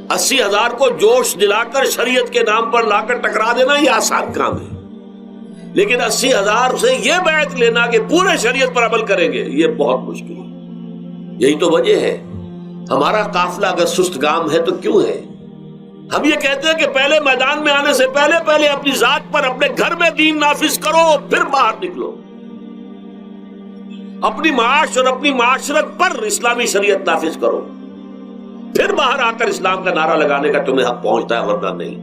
80,000 کو جوش دلا کر شریعت کے نام پر لا کر ٹکرا دینا یہ آسان کام ہے، لیکن 80,000 سے یہ بیعت لینا کہ پورے شریعت پر عمل کریں گے یہ بہت مشکل ہے۔ یہی تو وجہ ہے ہمارا قافلہ اگر سست گام ہے تو کیوں ہے؟ ہم یہ کہتے ہیں کہ پہلے میدان میں آنے سے پہلے اپنی ذات پر اپنے گھر میں دین نافذ کرو، پھر باہر نکلو، اپنی معاش اور اپنی معاشرت پر اسلامی شریعت نافذ کرو، پھر باہر آ کر اسلام کا نعرہ لگانے کا تمہیں حق پہنچتا ہے، ورنہ نہیں۔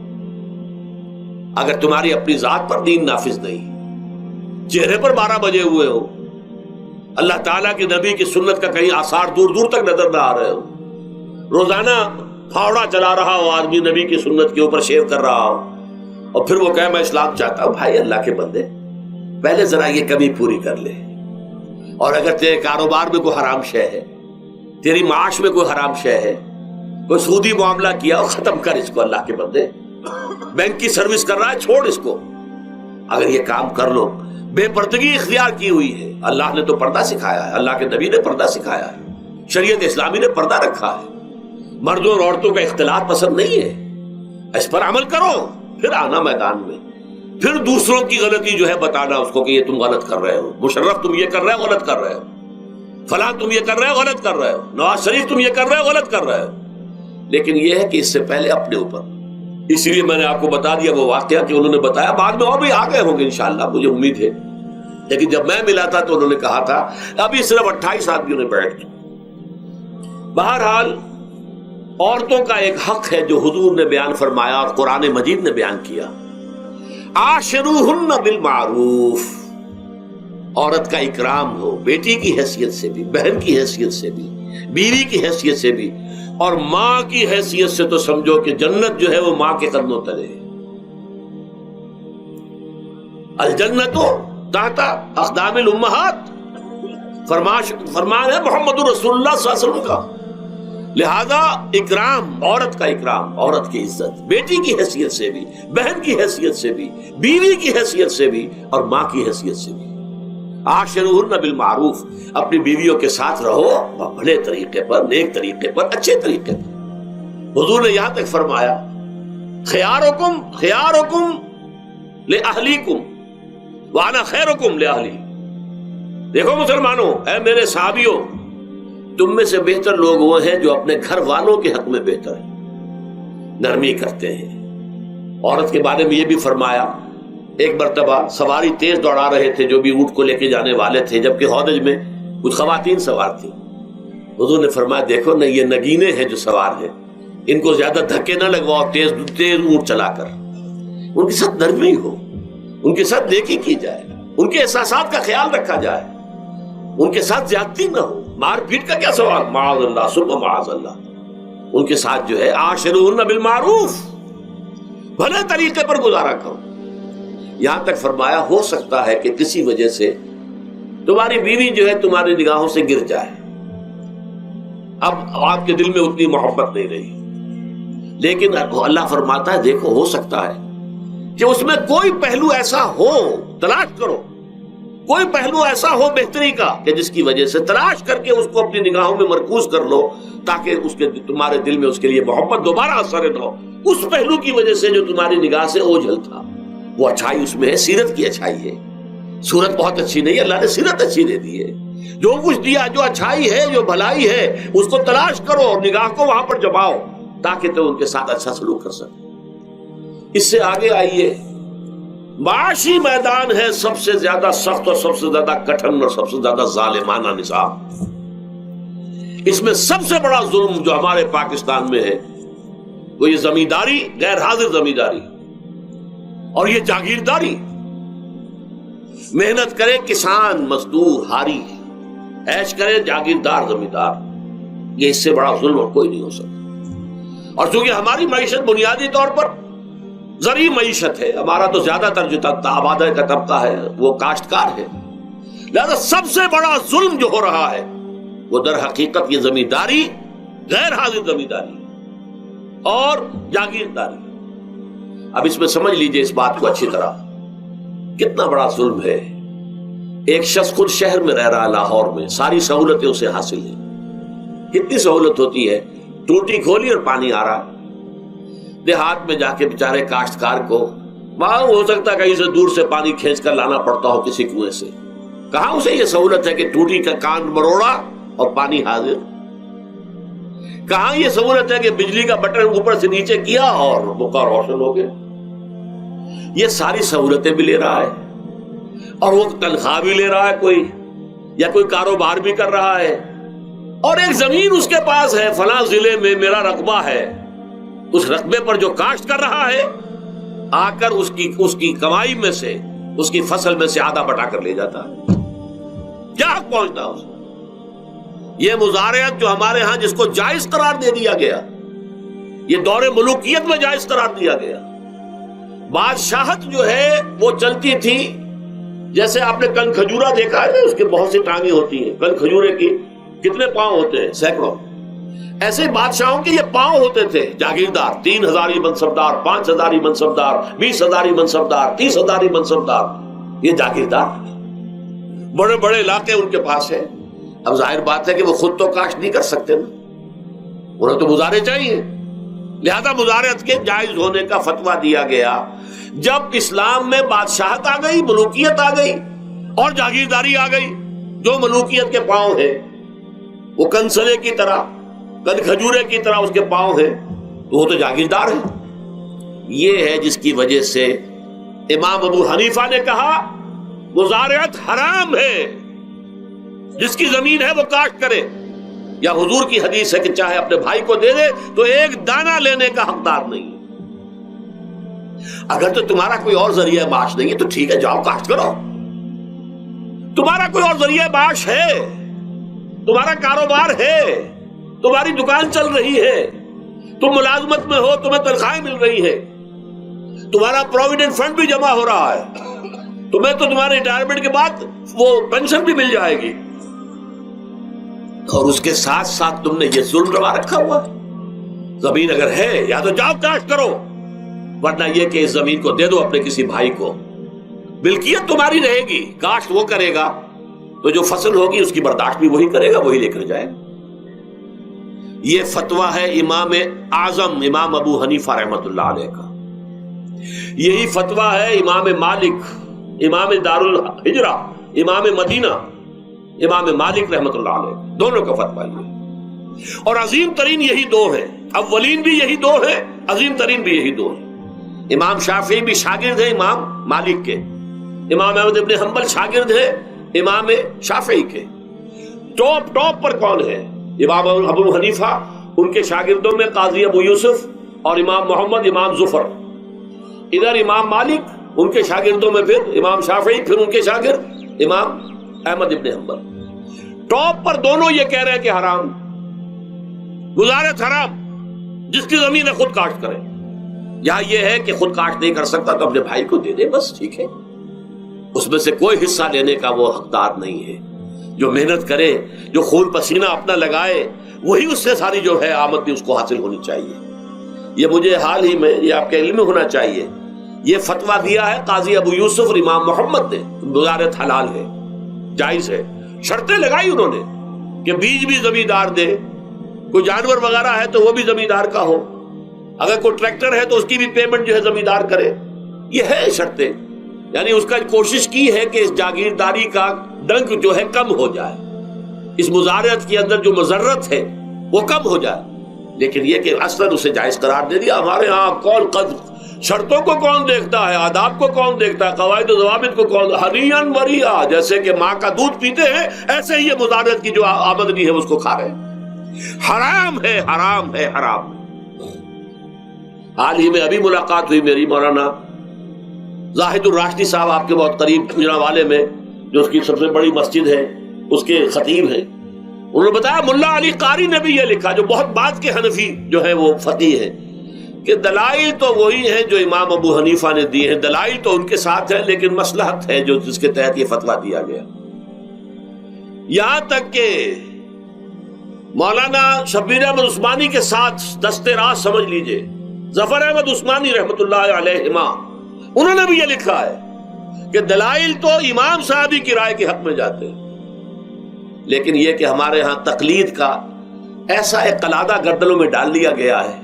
اگر تمہاری اپنی ذات پر دین نافذ نہیں، چہرے پر 12 بجے ہوئے ہو، اللہ تعالیٰ کے نبی کی سنت کا کہیں آثار دور دور تک نظر نہ آ رہے ہو، روزانہ پھاوڑا چلا رہا ہو آدمی نبی کی سنت کے اوپر شیو کر رہا ہو، اور پھر وہ کہے میں اسلام چاہتا ہوں، بھائی اللہ کے بندے پہلے ذرا یہ کمی پوری کر لے۔ اور اگر تیرے کاروبار میں کوئی حرام شے ہے، تیری معاش میں کوئی حرام شے ہے، کوئی سودی معاملہ کیا ہو، ختم کر اس کو اللہ کے بندے۔ بینک کی سروس کر رہا ہے، چھوڑ اس کو۔ اگر یہ کام کر لو، بے پردگی اختیار کی ہوئی ہے، اللہ نے تو پردہ سکھایا ہے، اللہ کے نبی نے پردہ سکھایا ہے، شریعت اسلامی نے پردہ رکھا ہے، مردوں اور عورتوں کا اختلاط پسند نہیں ہے، اس پر عمل کرو، پھر آنا میدان میں، پھر دوسروں کی غلطی جو ہے بتانا اس کو کہ یہ تم غلط کر رہے ہو، مشرف تم یہ کر رہے ہو، غلط کر رہے ہو، فلاں تم یہ کر رہے ہو، غلط کر رہے ہو، نواز شریف تم یہ کر رہے ہو، غلط کر رہے ہو۔ لیکن یہ ہے کہ اس سے پہلے اپنے اوپر، اسی لیے میں نے آپ کو بتا دیا وہ واقعہ کہ انہوں نے بتایا، بعد میں اور بھی آ گئے ہوں گے انشاءاللہ، مجھے امید ہے، لیکن جب میں ملا تھا تو انہوں نے کہا تھا ابھی صرف 28 آدمیوں نے بیٹھ کی۔ بہرحال عورتوں کا ایک حق ہے جو حضور نے بیان فرمایا اور قرآن مجید نے بیان کیا، عاشروہن بالمعروف، عورت کا اکرام ہو، بیٹی کی حیثیت سے بھی، بہن کی حیثیت سے بھی، بیوی کی حیثیت سے بھی، اور ماں کی حیثیت سے تو سمجھو کہ جنت جو ہے وہ ماں کے قدموں تلے ہے۔ الجنت تحت اقدام الامہات، فرمان ہے محمد رسول اللہ صلی اللہ علیہ وسلم کا۔ لہذا اکرام، عورت کا اکرام، عورت کی عزت، بیٹی کی حیثیت سے بھی، بہن کی حیثیت سے بھی، بیوی کی حیثیت سے بھی، اور ماں کی حیثیت سے بھی۔ عاشروہن بالمعروف، اپنی بیویوں کے ساتھ رہو بھلے طریقے پر، نیک طریقے پر، اچھے طریقے پر۔ حضور نے یہاں تک فرمایا خیارکم خیارکم لأہلیکم وانا خیرکم لأہلی۔ دیکھو مسلمانوں، اے میرے صحابیوں، تم میں سے بہتر لوگ وہ ہیں جو اپنے گھر والوں کے حق میں بہتر ہیں، نرمی کرتے ہیں۔ عورت کے بارے میں یہ بھی فرمایا، ایک مرتبہ سواری تیز دوڑا رہے تھے جو بھی اونٹ کو لے کے جانے والے تھے، جبکہ ہودج میں کچھ خواتین سوار تھیں۔ حضور نے فرمایا دیکھو نہ، یہ نگینے ہیں جو سوار ہیں، ان کو زیادہ دھکے نہ لگواؤ تیز اونٹ چلا کر، ان کے ساتھ نرمی ہو، ان کے ساتھ نیکی کی جائے، ان کے احساسات کا خیال رکھا جائے، ان کے ساتھ زیادتی نہ ہو، مار پیٹ کا کیا سوال، معاذ اللہ ثم معاذ اللہ۔ ان کے ساتھ جو ہے عاشروہن بالمعروف، بھلے طریقے پر گزارا کرو۔ یہاں تک فرمایا ہو سکتا ہے کہ کسی وجہ سے تمہاری بیوی جو ہے تمہاری نگاہوں سے گر جائے، اب آپ کے دل میں اتنی محبت نہیں رہی، لیکن اللہ فرماتا ہے دیکھو ہو سکتا ہے کہ اس میں کوئی پہلو ایسا ہو، تلاش کرو، کوئی پہلو ایسا ہو بہتری کا کہ جس کی وجہ سے تلاش کر کے اس کو اپنی نگاہوں میں مرکوز کر لو، تاکہ اس کے تمہارے دل میں اس کے لیے محبت دوبارہ اثر نہ ہو۔ اس پہلو کی وجہ سے جو تمہاری نگاہ سے اوجھل تھا، وہ اچھائی اس میں ہے، سیرت کی اچھائی ہے۔ صورت بہت اچھی نہیں ہے، اللہ نے سیرت اچھی دے دی ہے۔ جو کچھ دیا، جو اچھائی ہے، جو بھلائی ہے، اس کو تلاش کرو اور نگاہ کو وہاں پر جماؤ تاکہ تم ان کے ساتھ اچھا سلوک کر سکو۔ اس سے آگے آئیے، معاشی میدان ہے سب سے زیادہ سخت اور سب سے زیادہ کٹھن اور سب سے زیادہ ظالمانہ نظام۔ اس میں سب سے بڑا ظلم جو ہمارے پاکستان میں ہے وہ یہ زمینداری، غیر حاضر زمینداری، اور یہ جاگیرداری۔ محنت کرے کسان مزدور ہاری، عیش کرے جاگیردار زمیندار، یہ اس سے بڑا ظلم اور کوئی نہیں ہو سکتا۔ اور چونکہ ہماری معیشت بنیادی طور پر زرعی معیشت ہے، ہمارا تو زیادہ تر جو آبادی کا طبقہ ہے وہ کاشتکار ہے، لہذا سب سے بڑا ظلم جو ہو رہا ہے وہ در حقیقت یہ زمینداری، غیر حاضر زمینداری اور جاگیرداری۔ اب اس میں سمجھ لیجئے اس بات کو اچھی طرح، کتنا بڑا ظلم ہے۔ ایک شخص خود شہر میں رہ رہا، لاہور میں، ساری سہولتیں اسے حاصل ہیں، کتنی سہولت ہوتی ہے ٹوٹی کھولی اور پانی آ رہا. دیہات میں جا کے بیچارے کاشتکار کو وہاں ہو سکتا ہے کہیں سے دور سے پانی کھینچ کر لانا پڑتا ہو کسی کنویں سے. کہاں اسے یہ سہولت ہے کہ ٹوٹی کا کان مروڑا اور پانی حاضر. کہاں یہ سہولت ہے کہ بجلی کا بٹن اوپر سے نیچے کیا اور بکا روشن ہو گیا. یہ ساری سہولتیں بھی لے رہا ہے اور وہ تنخواہ بھی لے رہا ہے کوئی, یا کوئی کاروبار بھی کر رہا ہے, اور ایک زمین اس کے پاس ہے, فلاں ضلع میں میرا رقبہ ہے, اس رقبے پر جو کاشت کر رہا ہے آ کر اس کی کمائی میں سے, اس کی فصل میں سے آدھا بٹا کر لے جاتا ہے. کیا حق پہنچتا ہے اسے؟ یہ مزارعت جو ہمارے ہاں جس کو جائز قرار دے دیا گیا, یہ دور ملوکیت میں جائز قرار دیا گیا. بادشاہت جو ہے وہ چلتی تھی جیسے آپ نے کن کھجورا دیکھا ہے, اس کے بہت سی ٹانگیں ہوتی ہیں. کن کھجورے کی کتنے پاؤں ہوتے ہیں؟ سینکڑوں. ایسے بادشاہوں کے یہ پاؤں ہوتے تھے. جاگیردار 3000 منصبدار, 5000 منصبدار, 20000 منصبدار, 30,000 منصبدار, یہ جاگیردار. بڑے بڑے علاقے ان کے پاس ہیں. اب ظاہر بات ہے کہ وہ خود تو کاشت نہیں کر سکتے نا, انہیں تو مزارع چاہیے. لہذا مزارعت کے جائز ہونے کا فتویٰ دیا گیا. جب اسلام میں بادشاہت آ گئی, ملوکیت آ گئی اور جاگیرداری آ گئی, جو ملوکیت کے پاؤں ہیں وہ کنسلے کی طرح, کن کھجورے کی طرح اس کے پاؤں ہیں, تو وہ تو جاگیردار ہے. یہ ہے جس کی وجہ سے امام ابو حنیفہ نے کہا مزارعت حرام ہے, جس کی زمین ہے وہ کاشت کرے. یا حضور کی حدیث ہے کہ چاہے اپنے بھائی کو دے دے تو ایک دانہ لینے کا حقدار نہیں. اگر تو تمہارا کوئی اور ذریعہ معاش نہیں ہے تو ٹھیک ہے, جاؤ کاشت کرو. تمہارا کوئی اور ذریعہ معاش ہے, تمہارا کاروبار ہے, تمہاری دکان چل رہی ہے, تم ملازمت میں ہو, تمہیں تنخواہیں مل رہی ہے, تمہارا پروویڈنٹ فنڈ بھی جمع ہو رہا ہے, تمہیں تو تمہارے ریٹائرمنٹ کے بعد وہ پینشن بھی مل جائے گی, اور اس کے ساتھ ساتھ تم نے یہ ظلم روا رکھا ہوا. زمین اگر ہے یا تو جاؤ کاشت کرو, ورنہ یہ کہ اس زمین کو دے دو اپنے کسی بھائی کو. ملکیت تمہاری رہے گی, کاشت وہ کرے گا تو جو فصل ہوگی اس کی برداشت بھی وہی کرے گا, وہی لے کر جائے. یہ فتویٰ ہے امام اعظم امام ابو حنیفہ رحمۃ اللہ علیہ کا. یہی فتویٰ ہے امام مالک, امام دار الحجرہ, امام مدینہ, امام مالک رحمۃ اللہ علیہ, دونوں کا فتویٰ یہ. اور عظیم ترین یہی دو ہیں, اولین بھی یہی دو ہیں, عظیم ترین بھی یہی دو ہیں. امام شافعی بھی شاگرد ہیں امام مالک کے, امام احمد ابن حنبل شاگرد ہیں امام شافعی کے. ٹاپ پر کون ہے؟ امام ابو حنیفہ, ان کے شاگردوں میں قاضی ابو یوسف اور امام محمد, امام ظفر. ادھر امام مالک, ان کے شاگردوں میں پھر امام شافعی, پھر ان کے شاگرد امام احمد ابن حنبل. ٹاپ پر دونوں یہ کہہ رہے ہیں کہ حرام, مزارعت حرام, جس کی زمین ہے خود کاشت کرے. یا یہ ہے کہ خود کاشت نہیں کر سکتا تو اپنے بھائی کو دے دے, بس ٹھیک ہے, اس میں سے کوئی حصہ لینے کا وہ حقدار نہیں ہے. جو محنت کرے, جو خون پسینہ اپنا لگائے, وہی اس سے ساری جو ہے آمد بھی اس کو حاصل ہونی چاہیے. یہ مجھے حال ہی میں, یہ آپ کے علم میں ہونا چاہیے, یہ فتویٰ دیا ہے قاضی ابو یوسف اور امام محمد نے, مزارعت حلال ہے, جائز ہے. شرطیں لگائی انہوں نے کہ بیج بھی زمیندار دے, کوئی جانور وغیرہ ہے تو وہ بھی زمیندار کا ہو, اگر کوئی ٹریکٹر ہے تو اس کی بھی پیمنٹ جو ہے زمیندار کرے. یہ ہے شرطیں, یعنی اس کا کوشش کی ہے کہ اس جاگیرداری کا ڈنک جو ہے کم ہو جائے, اس مزارعت کے اندر جو مضرت ہے وہ کم ہو جائے. لیکن یہ کہ اصلاً اسے جائز قرار دے دیا. ہمارے ہاں کون شرطوں کو کون دیکھتا ہے, آداب کو کون دیکھتا ہے, قواعد و ضوابط کو کون, ہنیئن مریا, جیسے کہ ماں کا دودھ پیتے ہیں ایسے ہی یہ مزارعت کی جو آمدنی ہے اس کو کھا رہے ہیں. حرام ہے, حرام ہے, حرام. حال ہی میں ابھی ملاقات ہوئی میری مولانا زاہد الراشدی صاحب, آپ کے بہت قریب گجرانوالے میں, جو اس کی سب سے بڑی مسجد ہے, اس کے خطیب ہیں. انہوں نے بتایا ملا علی قاری نے بھی یہ لکھا, جو بہت بعد کے حنفی جو ہے وہ فقیہ ہیں, کہ دلائل تو وہی ہیں جو امام ابو حنیفہ نے دیے ہیں, دلائل تو ان کے ساتھ ہیں, لیکن مصلحت ہے جو جس کے تحت یہ فتویٰ دیا گیا. یہاں تک کہ مولانا شبیر احمد عثمانی کے ساتھ دستے راست سمجھ لیجئے ظفر احمد عثمانی رحمۃ اللہ علیہما, انہوں نے بھی یہ لکھا ہے کہ دلائل تو امام صاحبی کی رائے کے حق میں جاتے ہیں, لیکن یہ کہ ہمارے ہاں تقلید کا ایسا ایک قلادہ گردنوں میں ڈال لیا گیا ہے.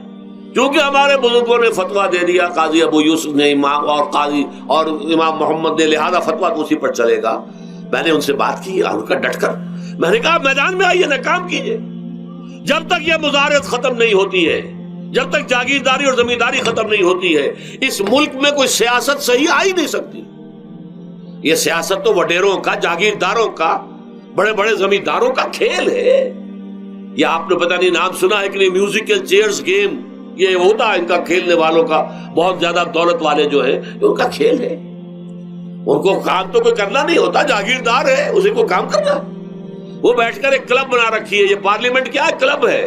کیونکہ ہمارے بزرگوں نے فتویٰ دے دیا، قاضی ابو یوسف نے امام اور قاضی اور امام محمد نے، لہذا فتویٰ تو اسی پر چلے گا. میں نے ان سے بات کی اور ان کا ڈٹ کر میں نے کہا میدان میں آئیے نا، کام کیجیے. جب تک یہ مزارعت ختم نہیں ہوتی ہے، جب تک جاگیرداری اور زمینداری ختم نہیں ہوتی ہے، اس ملک میں کوئی سیاست صحیح آ ہی نہیں سکتی. یہ سیاست تو وڈیروں کا، جاگیرداروں کا، بڑے بڑے زمینداروں کا کھیل ہے. یہ آپ نے پتہ نہیں نام سنا ہے کہ نہیں، میوزیکل چیئرز گیم، یہ ہوتا ہے ان کا کھیلنے والوں کا. بہت زیادہ دولت والے جو ہیں ان کا کھیل ہے. ان کو کام تو کوئی کرنا نہیں ہوتا، جاگیردار ہے، اسے کو کام کرنا ہے. وہ بیٹھ کر ایک کلب بنا رکھی ہے. یہ پارلیمنٹ کیا ہے؟ کلب ہے.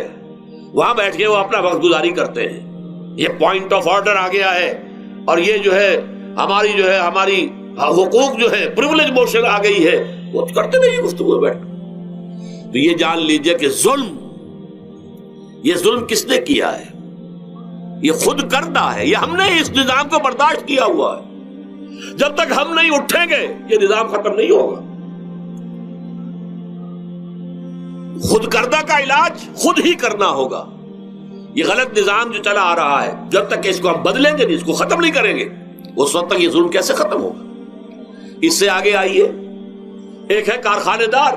وہاں بیٹھ کے وہ اپنا وقت گزاری کرتے ہیں. یہ پوائنٹ آف آرڈر آ گیا ہے، اور یہ جو ہے ہماری حقوق جو ہے، پریولیج موشن آ گئی ہے، وہ کرتے نہیں گفتگو بیٹھ. تو یہ جان لیجئے کہ یہ ظلم کس نے کیا ہے؟ یہ خود کردہ ہے. یہ ہم نے اس نظام کو برداشت کیا ہوا ہے. جب تک ہم نہیں اٹھیں گے یہ نظام ختم نہیں ہوگا. خود کردہ کا علاج خود ہی کرنا ہوگا. یہ غلط نظام جو چلا آ رہا ہے، جب تک اس کو ہم بدلیں گے نہیں، اس کو ختم نہیں کریں گے، اس وقت تک یہ ظلم کیسے ختم ہوگا؟ اس سے آگے آئیے. ایک ہے کارخانے دار.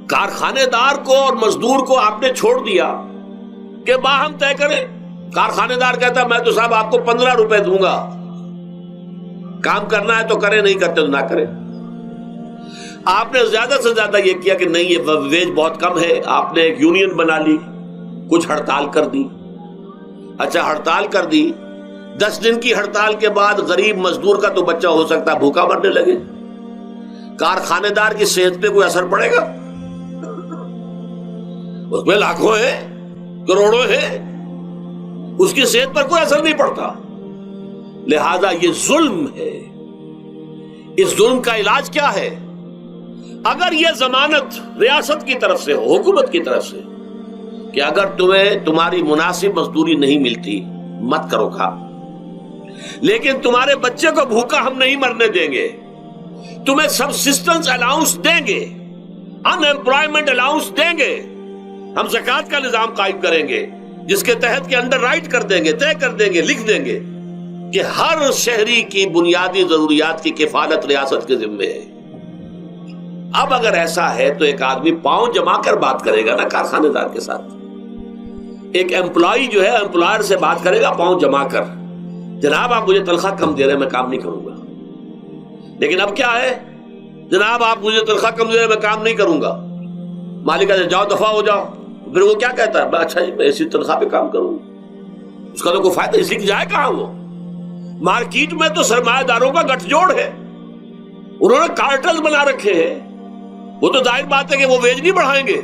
کارخانے دار کو اور مزدور کو آپ نے چھوڑ دیا کہ باہم طے کریں. کارخانے دار کہتا میں تو صاحب آپ کو 15 روپے دوں گا، کام کرنا ہے تو کرے، نہیں کرتے تو نہ کرے. آپ نے زیادہ سے زیادہ یہ کیا کہ نہیں، یہ ویج بہت کم ہے. آپ نے ایک یونین بنا لی، کچھ ہڑتال کر دی. اچھا ہڑتال کر دی، 10 دن کی ہڑتال کے بعد غریب مزدور کا تو بچہ ہو سکتا ہے بھوکا مرنے لگے. کارخانے دار کی صحت پہ کوئی اثر پڑے گا؟ اس میں لاکھوں ہیں، کروڑوں ہیں، اس کی صحت پر کوئی اثر نہیں پڑتا. لہذا یہ ظلم ہے. اس ظلم کا علاج کیا ہے؟ اگر یہ ضمانت ریاست کی طرف سے ہو، حکومت کی طرف سے، کہ اگر تمہیں تمہاری مناسب مزدوری نہیں ملتی مت کرو کام، لیکن تمہارے بچے کو بھوکا ہم نہیں مرنے دیں گے، تمہیں سبسسٹنس الاؤنس دیں گے، ان ایمپلائمنٹ الاؤنس دیں گے، ہم زکوٰۃ کا نظام قائم کریں گے جس کے تحت کے انڈر رائٹ کر دیں گے، طے کر دیں گے، لکھ دیں گے کہ ہر شہری کی بنیادی ضروریات کی کفالت ریاست کے ذمے ہے. اب اگر ایسا ہے تو ایک آدمی پاؤں جما کر بات کرے گا نا کارخانے دار کے ساتھ. ایک امپلائی جو ہے امپلائر سے بات کرے گا پاؤں جما کر، جناب آپ مجھے تنخواہ کم دے رہے ہیں، میں کام نہیں کروں گا. لیکن اب کیا ہے، جناب آپ مجھے تنخواہ کم دے رہے ہیں، میں کام نہیں کروں گا. مالک کہتے جاؤ دفعہ ہو جاؤ. پھر وہ کیا کہتا ہے، اچھا جی میں اسی تنخواہ پہ کام کروں. اس کا تو کوئی فائدہ، اسی کی جائے کہاں. وہ مارکیٹ میں تو سرمایہ داروں کا گٹھ جوڑ ہے، انہوں نے کارٹل بنا رکھے ہیں. وہ تو ظاہر بات ہے کہ وہ ویج نہیں بڑھائیں گے،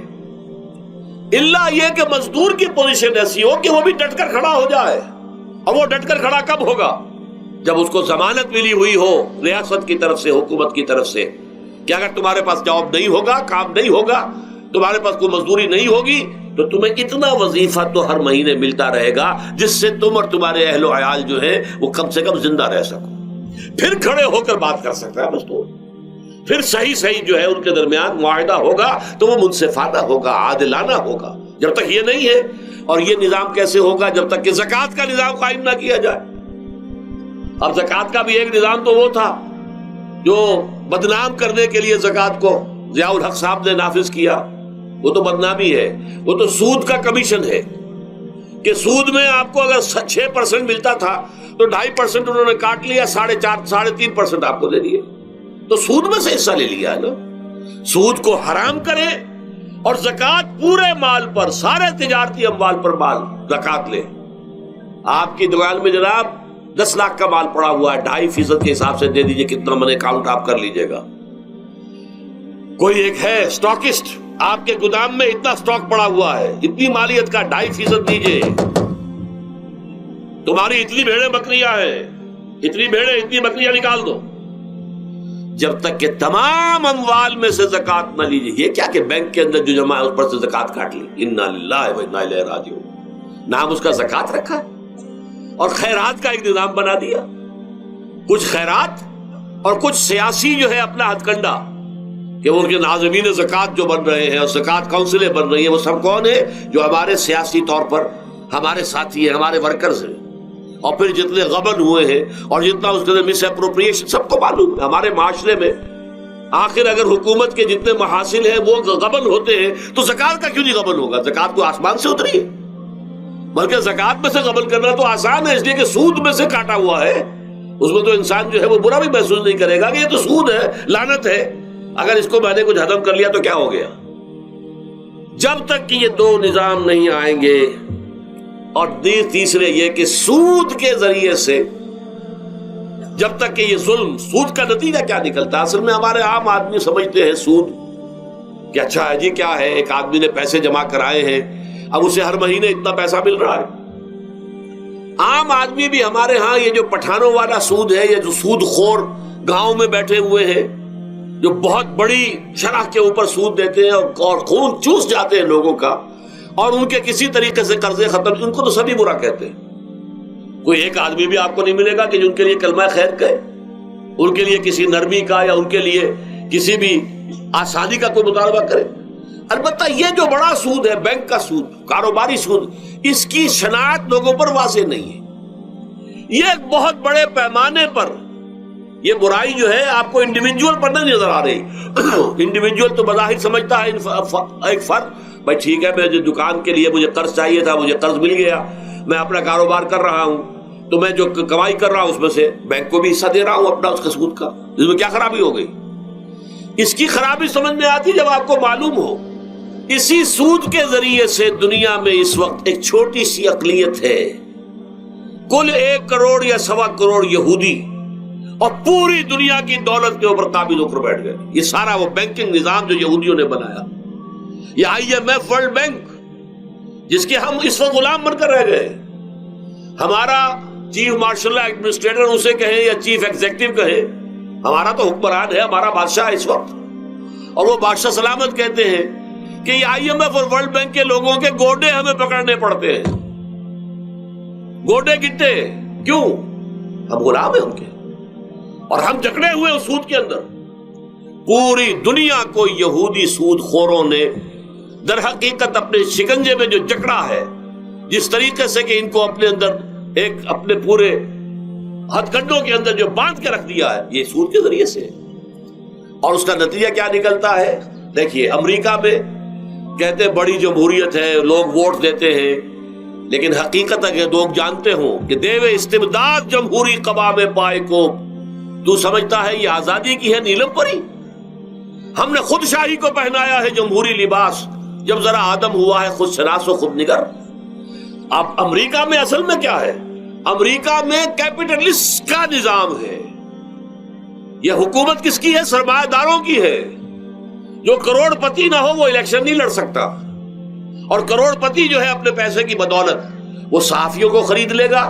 الا یہ کہ مزدور کی پوزیشن ایسی ہو کہ وہ بھی ڈٹ کر کھڑا ہو جائے. اور وہ ڈٹ کر کھڑا کب ہوگا؟ جب اس کو ضمانت ملی ہوئی ہو ریاست کی طرف سے، حکومت کی طرف سے، کہ اگر تمہارے پاس جاب نہیں ہوگا، کام نہیں ہوگا، تمہارے پاس کوئی مزدوری نہیں ہوگی، تو تمہیں اتنا وظیفہ تو ہر مہینے ملتا رہے گا جس سے تم اور تمہارے اہل و عیال جو ہے وہ کم سے کم زندہ رہ سکو. پھر کھڑے ہو کر بات کر سکتا ہے مزدور. پھر صحیح جو ہے ان کے درمیان معاہدہ ہوگا تو وہ منصفانہ ہوگا، عادلانہ ہوگا. جب تک یہ نہیں ہے، اور یہ نظام کیسے ہوگا جب تک کہ زکوٰۃ کا نظام قائم نہ کیا جائے. اب زکوٰۃ کا بھی ایک نظام تو وہ تھا جو بدنام کرنے کے لیے زکوٰۃ کو ضیاء الحق صاحب نے نافذ کیا. وہ تو بدنامی ہے، وہ تو سود کا کمیشن ہے کہ سود میں آپ کو اگر 6% ملتا تھا تو 2.5% انہوں نے کاٹ لیا، 4.5-3.5% آپ کو دے دیے. تو سود میں سے حصہ لے لیا ہے نا. سود کو حرام کرے اور زکوٰۃ پورے مال پر، سارے تجارتی اموال پر مال زکوٰۃ لے. آپ کی دکان میں جناب 10 لاکھ کا مال پڑا ہوا ہے، 2.5% کے حساب سے دے دیجئے، کتنا من اکاؤنٹ آپ کر لیجئے گا. کوئی ایک ہے اسٹاکسٹ، آپ کے گودام میں اتنا اسٹاک پڑا ہوا ہے، اتنی مالیت کا 2.5% دیجئے. تمہاری اتنی بھیڑیں بکریاں ہیں، اتنی بھیڑیں اتنی بکریاں نکال دو. جب تک کہ تمام اموال میں سے زکوٰۃ نہ لیجیے. یہ کیا کہ بینک کے اندر جو جمع ہے اس پر سے زکوٰۃ کاٹ لی. انا للہ و انا الیہ راجعون. نام اس کا زکوٰۃ رکھا ہے اور خیرات کا ایک نظام بنا دیا. کچھ خیرات اور کچھ سیاسی جو ہے اپنا ہتھ کنڈا کہ ان کے ناظمین زکوٰۃ جو بن رہے ہیں اور زکوٰۃ کونسلیں بن رہی ہیں، وہ سب کون ہیں؟ جو ہمارے سیاسی طور پر ہمارے ساتھی ہیں، ہمارے ورکرز ہیں. اور پھر جتنے غبن ہوئے ہیں اور جتنا اس کے مس اپروپریشن، سب کو معلوم ہے ہمارے معاشرے میں. آخر اگر حکومت کے جتنے محاصل ہیں وہ غبن ہوتے ہیں تو زکوٰۃ کا کیوں نہیں غبن ہوگا؟ زکوٰۃ کو آسمان سے اتری ہے، بلکہ زکوٰۃ میں سے غبن کرنا تو آسان ہے، اس لیے کہ سود میں سے کاٹا ہوا ہے. اس میں تو انسان جو ہے وہ برا بھی محسوس نہیں کرے گا کہ یہ تو سود ہے، لعنت ہے، اگر اس کو میں نے کچھ ہضم کر لیا تو کیا ہو گیا. جب تک کہ یہ دو نظام نہیں آئیں گے، اور تیسرے یہ کہ سود کے ذریعے سے جب تک کہ یہ ظلم، سود کا نتیجہ کیا نکلتا ہے؟ اصل میں ہمارے عام آدمی سمجھتے ہیں سود کہ اچھا ہے جی، کیا ہے، ایک آدمی نے پیسے جمع کرائے ہیں، اب اسے ہر مہینے اتنا پیسہ مل رہا ہے. عام آدمی بھی ہمارے ہاں یہ جو پٹھانوں والا سود ہے، یہ جو سود خور گاؤں میں بیٹھے ہوئے ہیں جو بہت بڑی شرح کے اوپر سود دیتے ہیں اور خون چوس جاتے ہیں لوگوں کا، اور ان کے کسی طریقے سے قرضے ختم، ان کو تو سبھی برا کہتے ہیں. کوئی ایک آدمی بھی آپ کو نہیں ملے گا کہ جن کے لیے کلمہ خیر کہے، ان کے لیے کسی نرمی کا یا ان کے لیے کسی بھی آسانی کا کوئی مطالبہ کرے. البتہ یہ جو بڑا سود ہے، بینک کا سود، کاروباری سود، اس کی شناخت لوگوں پر واضح نہیں ہے. یہ ایک بہت بڑے پیمانے پر یہ برائی جو ہے آپ کو انڈیویجول پر نہیں نظر آ رہی. انڈیویجول تو بظاہر سمجھتا ہے ایک فرد، بھائی ٹھیک ہے، میں دکان کے لیے مجھے قرض چاہیے تھا، مجھے قرض مل گیا، میں اپنا کاروبار کر رہا ہوں، تو میں جو کمائی کر رہا ہوں اس میں سے بینک کو بھی حصہ دے رہا ہوں اپنا، اس کا سود کا. اس میں کیا خرابی ہو گئی؟ اس کی خرابی سمجھ میں آتی جب آپ کو معلوم ہو اسی سود کے ذریعے سے دنیا میں اس وقت ایک چھوٹی سی اقلیت ہے، کل 1 کروڑ یا 1.25 کروڑ یہودی، اور پوری دنیا کی دولت کے اوپر قابض ہو کر بیٹھ گئے. یہ سارا وہ بینکنگ نظام جو یہودیوں نے بنایا، یہ IMF ورلڈ بینک، جس کے ہم اس وقت غلام بن کر رہ گئے. ہمارا چیف مارشل ایڈمنسٹریٹر اسے کہیں یا چیف ایگزیکٹو کہیں، ہمارا تو حکمران ہے، ہمارا بادشاہ اس وقت، اور وہ بادشاہ سلامت کہتے ہیں کہ یہ IMF اور ورلڈ بینک کے لوگوں کے گوڈے ہمیں پکڑنے پڑتے ہیں. گوڈے گٹے کیوں؟ ہم غلام ہیں ان کے، اور ہم جکڑے ہوئے اس سود کے اندر. پوری دنیا کو یہودی سود خوروں نے در حقیقت اپنے شکنجے میں جو جکڑا ہے، جس طریقے سے کہ ان کو اپنے اندر ایک اپنے پورے ہتھ کنڈوں کے اندر جو باندھ کے رکھ دیا ہے، یہ سود کے ذریعے سے. اور اس کا نتیجہ کیا نکلتا ہے؟ دیکھیے، امریکہ میں کہتے ہیں بڑی جمہوریت ہے، لوگ ووٹ دیتے ہیں، لیکن حقیقت ہے کہ لوگ جانتے ہوں کہ دیوے استبداد جمہوری قبا میں پائے کو تو سمجھتا ہے یہ آزادی کی ہے نیلم پری. ہم نے خود شاہی کو پہنایا ہے جمہوری لباس، جب ذرا آدم ہوا ہے خود شناس و خود نگر. اب امریکہ میں اصل میں کیا ہے؟ امریکہ میں کیپٹلسٹ کا نظام ہے. یہ حکومت کس کی ہے؟ سرمایہ داروں کی ہے. جو کروڑ پتی نہ ہو وہ الیکشن نہیں لڑ سکتا، اور کروڑ پتی جو ہے اپنے پیسے کی بدولت وہ صحافیوں کو خرید لے گا،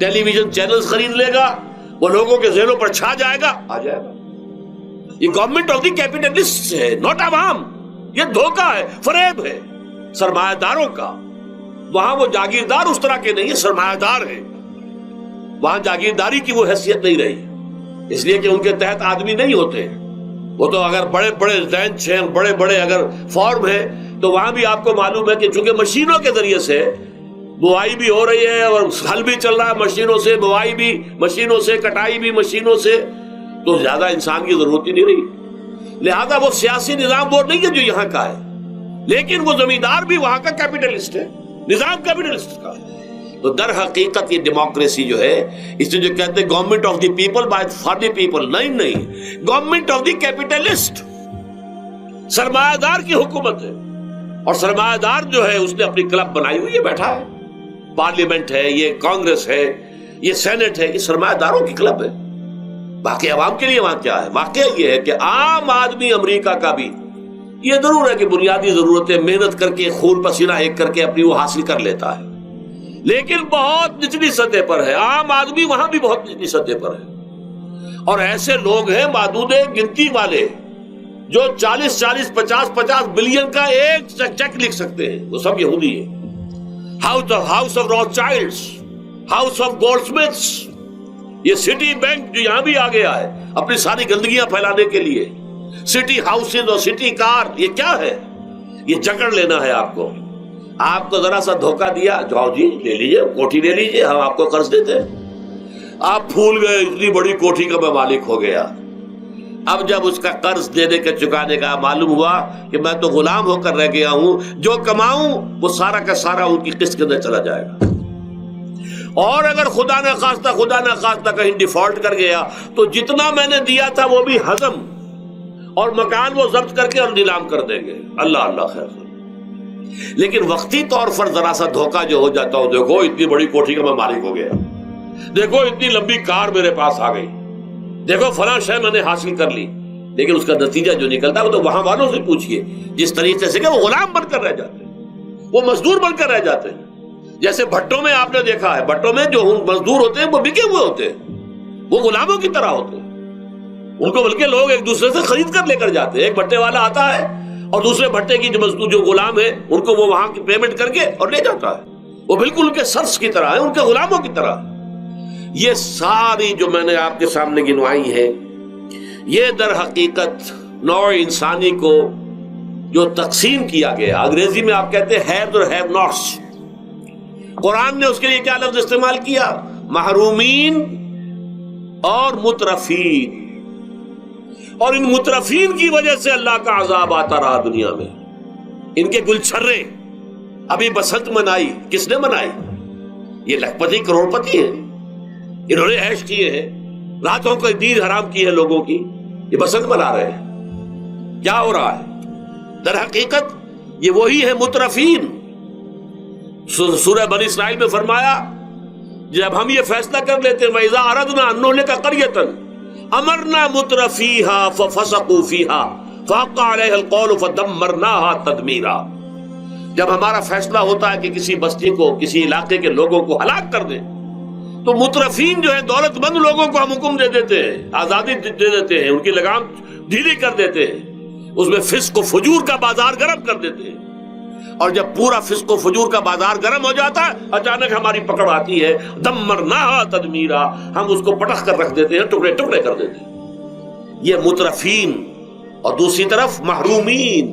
ٹیلی ویژن چینلز خرید لے گا، وہ لوگوں کے ذہنوں پر چھا جائے گا، آ جائے گا. یہ گورنمنٹ آف دی کیپٹلسٹ ہے، ناٹ عوام. یہ دھوکہ ہے، فریب ہے سرمایہ داروں کا. وہاں وہ جاگیردار اس طرح کے نہیں ہیں، سرمایہ دار ہیں. وہاں جاگیرداری کی وہ حیثیت نہیں رہی، اس لیے کہ ان کے تحت آدمی نہیں ہوتے. وہ تو اگر بڑے بڑے رینچ ہیں، بڑے بڑے اگر فارم ہیں، تو وہاں بھی آپ کو معلوم ہے کہ چونکہ مشینوں کے ذریعے سے بوائی بھی ہو رہی ہے اور ہل بھی چل رہا ہے مشینوں سے، بوائی بھی مشینوں سے، کٹائی بھی مشینوں سے، تو زیادہ انسان کی ضرورت ہی نہیں رہی. لہذا وہ سیاسی نظام وہ نہیں ہے جو یہاں کا ہے، لیکن وہ زمیندار بھی وہاں کا کیپٹلسٹ ہے، نظام کیپٹلسٹ کا ہے. تو در حقیقت یہ ڈیموکریسی جو ہے، اس میں جو کہتے ہیں government of the people by for the people, نہیں، گورنمنٹ آف دی کیپٹلسٹ، سرمایہ دار کی حکومت ہے. اور سرمایہ دار جو ہے اس نے اپنی کلب بنائی ہوئی ہے، بیٹھا ہے، پارلیمنٹ ہے، یہ کانگریس ہے، یہ سینٹ ہے، یہ سرمایہ داروں کی کلب ہے. باقی عوام کے لیے وہاں کیا ہے؟ واقعہ یہ ہے کہ عام آدمی امریکہ کا بھی یہ ضرور ہے کہ بنیادی ضرورتیں محنت کر کے، خون پسینہ ایک کر کے اپنی وہ حاصل کر لیتا ہے، لیکن بہت نچلی سطح پر ہے. عام آدمی وہاں بھی بہت نچلی سطح پر ہے. اور ایسے لوگ ہیں معدود گنتی والے جو 40 50 بلین کا ایک چیک لکھ سکتے ہیں، وہ سب یہودی ہیں. House of Rothschilds, house of Goldsmiths, یہ سٹی بینک جو یہاں بھی آ گیا ہے اپنی ساری گندگیاں پھیلانے کے لیے، سٹی ہاؤسز اور سٹی کار، یہ کیا ہے؟ یہ جکڑ لینا ہے آپ کو. آپ کو ذرا سا دھوکہ دیا، جاؤ جی لے لیجیے، کوٹھی لے لیجیے، ہم آپ کو قرض دیتے ہیں. آپ پھول گئے، اتنی بڑی کوٹھی کا میں مالک ہو گیا. اب جب اس کا قرض دینے کے چکانے کا معلوم ہوا کہ میں تو غلام ہو کر رہ گیا ہوں، جو کماؤں وہ سارا کا سارا ان کی قسط کے اندر چلا جائے گا. اور اگر خدا نہ خواستہ کہیں ڈیفالٹ کر گیا تو جتنا میں نے دیا تھا وہ بھی ہضم، اور مکان وہ ضبط کر کے اور نیلام کر دیں گے. اللہ اللہ خیر. لیکن وقتی طور پر ذرا سا دھوکہ جو ہو جاتا ہو، دیکھو اتنی بڑی کوٹھی کا میں مالک ہو گیا، دیکھو اتنی لمبی کار میرے پاس آ گئی، دیکھو فلاں شے میں نے حاصل کر لی، لیکن اس کا نتیجہ جو نکلتا ہے وہ تو وہاں والوں سے پوچھئے جس طریقے سے کہ وہ غلام بن کر رہ جاتے ہیں، وہ مزدور بن کر رہ جاتے ہیں. جیسے بھٹوں میں آپ نے دیکھا ہے، بھٹوں میں جو مزدور ہوتے ہیں وہ بکے ہوئے ہوتے ہیں، وہ غلاموں کی طرح ہوتے ہیں. ان کو بلکہ لوگ ایک دوسرے سے خرید کر لے کر جاتے ہیں. ایک بھٹے والا آتا ہے اور دوسرے بھٹے کی جو مزدور جو غلام ہے ان کو وہ وہاں کی پیمنٹ کر کے اور لے جاتا ہے. وہ بالکل ان کے سرس کی طرح ہے، ان کے غلاموں کی طرح. یہ ساری جو میں نے آپ کے سامنے گنوائی ہے، یہ در حقیقت نوع انسانی کو جو تقسیم کیا گیا، انگریزی میں آپ کہتے ہیں ہیوز اور ہیو ناٹس. قرآن نے اس کے لیے کیا لفظ استعمال کیا؟ محرومین اور مترفین. اور ان مترفین کی وجہ سے اللہ کا عذاب آتا رہا دنیا میں. ان کے گلچھرے ابھی بسنت منائی، کس نے منائی؟ یہ لکھپتی کروڑ پتی ہیں، انہوں نے عیش کیے ہیں، راتوں کو نیند حرام کی ہے لوگوں کی، یہ بسنت منا رہے ہیں. کیا ہو رہا ہے؟ در حقیقت یہ وہی ہے مترفین. سورہ بنی اسرائیل میں فرمایا جب ہم یہ فیصلہ کر لیتے ہیں وَإِذَا أَرَدْنَا أَن نُهْلِكَ قَرْيَةً أَمَرْنَا مُتْرَفِيهَا فَفَسَقُوا فِيهَا فَحَقَّ عَلَيْهَا الْقَوْلُ فَدَمَّرْنَاهَا تَدْمِيرًا. جب ہمارا فیصلہ ہوتا ہے کہ کسی بستی کو، کسی علاقے کے لوگوں کو ہلاک کر دیں، تو مترفین جو ہے دولت مند لوگوں کو ہم حکم دے دیتے ہیں، آزادی دے دیتے ہیں، ان کی لگام ڈھیلی کر دیتے ہیں، اس میں فسق و فجور کا بازار گرم کر دیتے ہیں. اور جب پورا فسق و فجور کا بازار گرم ہو جاتا ہے، اچانک ہماری پکڑ آتی ہے، دمرناہا تدمیرا، ہم اس کو پٹخ کر رکھ دیتے ہیں، ٹکڑے ٹکڑے کر دیتے ہیں. یہ مترفین. اور دوسری طرف محرومین.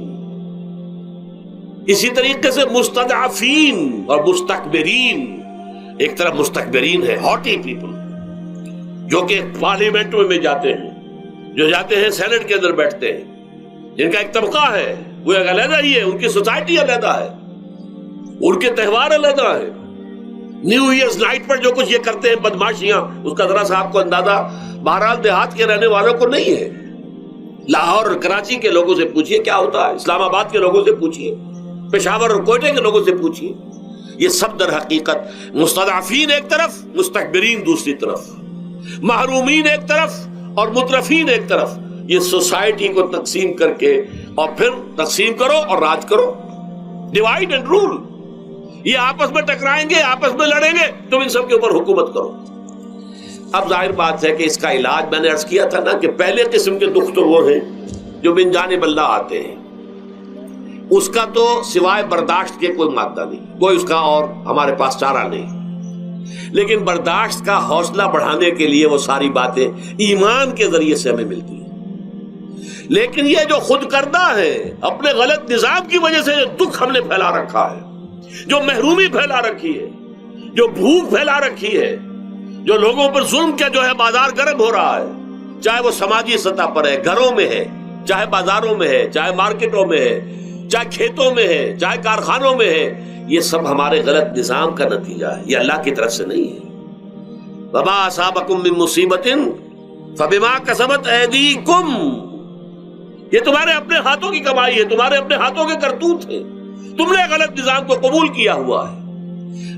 اسی طریقے سے مستضعفین اور مستکبرین. ایک طرف مستکبرین ہے، ہاٹی پیپل، جو کہ پارلیمنٹ میں جاتے ہیں، جو جاتے ہیں سینٹ کے اندر بیٹھتے ہیں، جن کا ایک طبقہ ہے، وہ ایک علیحدہ ہی ہے، ان کی سوسائٹی علیحدہ ہے، ان کے تہوار علیحدہ ہے. نیو ایئرز نائٹ پر جو کچھ یہ کرتے ہیں بدماشیاں، اس کا ذرا سا آپ کو اندازہ بہرحال دیہات کے رہنے والوں کو نہیں ہے. لاہور اور کراچی کے لوگوں سے پوچھئے کیا ہوتا ہے، اسلام آباد کے لوگوں سے پوچھئے، پشاور اور کوئٹہ کے لوگوں سے پوچھئے. یہ سب در حقیقت مستضعفین ایک طرف، مستکبرین دوسری طرف، محرومین ایک طرف اور مترفین ایک طرف. یہ سوسائٹی کو تقسیم کر کے اور پھر تقسیم کرو اور راج کرو، ڈیوائیڈ اینڈ رول. یہ آپس میں ٹکرائیں گے، آپس میں لڑیں گے، تم ان سب کے اوپر حکومت کرو. اب ظاہر بات ہے کہ اس کا علاج میں نے عرض کیا تھا نا کہ پہلے قسم کے دکھ تو وہ ہیں جو من جانب اللہ آتے ہیں، اس کا تو سوائے برداشت کے کوئی مادہ نہیں، کوئی اس کا اور ہمارے پاس چارہ نہیں. لیکن برداشت کا حوصلہ بڑھانے کے لیے وہ ساری باتیں ایمان کے ذریعے سے ہمیں ملتی ہیں. لیکن یہ جو خود کردہ ہے، اپنے غلط نظام کی وجہ سے جو دکھ ہم نے پھیلا رکھا ہے، جو محرومی پھیلا رکھی ہے، جو بھوک پھیلا رکھی ہے، جو لوگوں پر ظلم کا جو ہے بازار گرم ہو رہا ہے، چاہے وہ سماجی سطح پر ہے، گھروں میں ہے، چاہے بازاروں میں ہے، چاہے مارکیٹوں میں ہے، چاہے کھیتوں میں ہے، چاہے کارخانوں میں ہے، یہ سب ہمارے غلط نظام کا نتیجہ ہے، یہ اللہ کی طرف سے نہیں ہے. وَمَا أَصَابَكُم مِّن مُّصِيبَةٍ فَبِمَا كَسَبَتْ أَيْدِيكُمْ. یہ تمہارے اپنے ہاتھوں کی کمائی ہے، تمہارے اپنے ہاتھوں کے کرتوت ہیں، تم نے غلط نظام کو قبول کیا ہوا ہے.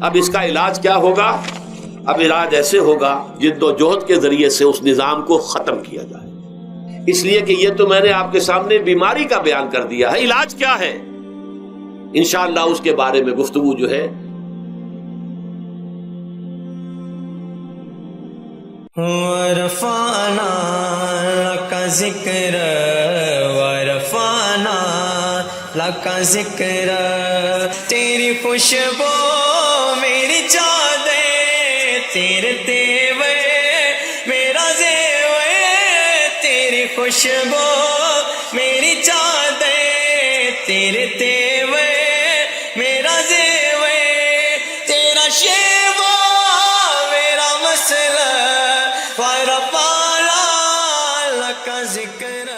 اب اس کا علاج کیا ہوگا؟ اب علاج ایسے ہوگا جد و جہد کے ذریعے سے اس نظام کو ختم کیا جائے. اس لیے کہ یہ تو میں نے آپ کے سامنے بیماری کا بیان کر دیا ہے، علاج کیا ہے انشاءاللہ اس کے بارے میں گفتگو جو ہے ورفعنا لك ذکر ورفعنا لك ذکر. تیری خوشبو میری چادر، تیرے تیور میرا زیور. تیری خوشبو میری چادر تیرے تیور میرا زیور تیرا شیوا میرا مسئلہ پارا پارا لکا ذکر